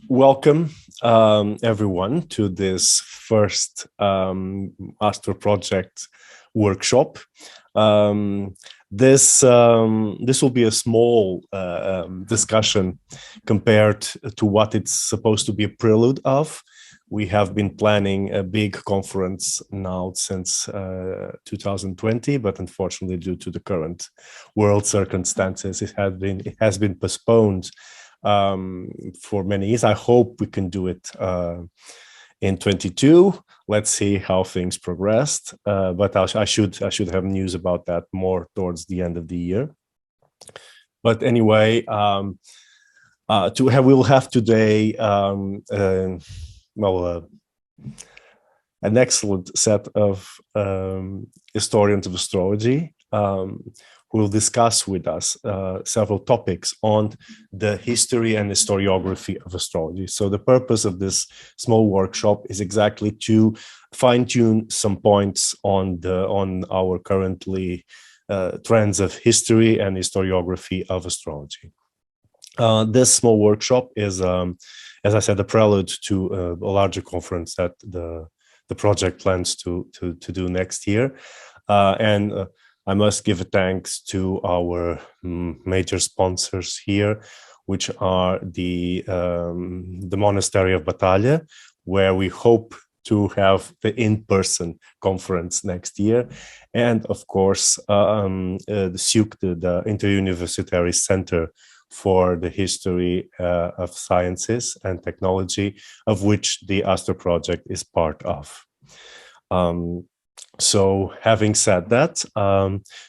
Welcome, everyone, to this first Astra project workshop. This will be a small discussion compared to what it's supposed to be a prelude of. We have been planning a big conference now since 2020, but unfortunately, due to the current world circumstances, it has been postponed for many years. I hope we can do it in 22. Let's see how things progressed, but I should have news about that more towards the end of the year. But anyway, we'll have today an excellent set of historians of astrology who will discuss with us several topics on the history and historiography of astrology. So the purpose of this small workshop is exactly to fine-tune some points on our currently trends of history and historiography of astrology. This small workshop is, as I said, a prelude to a larger conference that the project plans to do next year. And I must give thanks to our major sponsors here, which are the Monastery of Battaglia, where we hope to have the in-person conference next year, and of course the SUC, the Interuniversitary Center for the History of Sciences and Technology, of which the Astra project is part of. So having said that,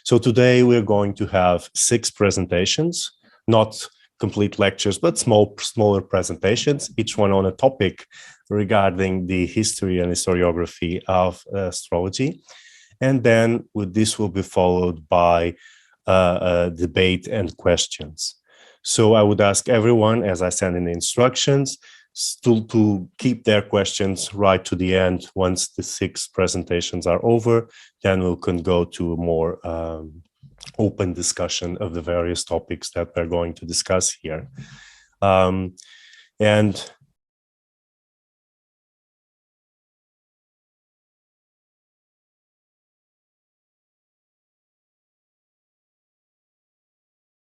so today we're going to have 6 presentations, not complete lectures, but smaller presentations, each one on a topic regarding the history and historiography of astrology. And then this will be followed by a debate and questions. So I would ask everyone, as I said in the instructions, to keep their questions right to the end. Once the 6 presentations are over, then we can go to a more open discussion of the various topics that we're going to discuss here. And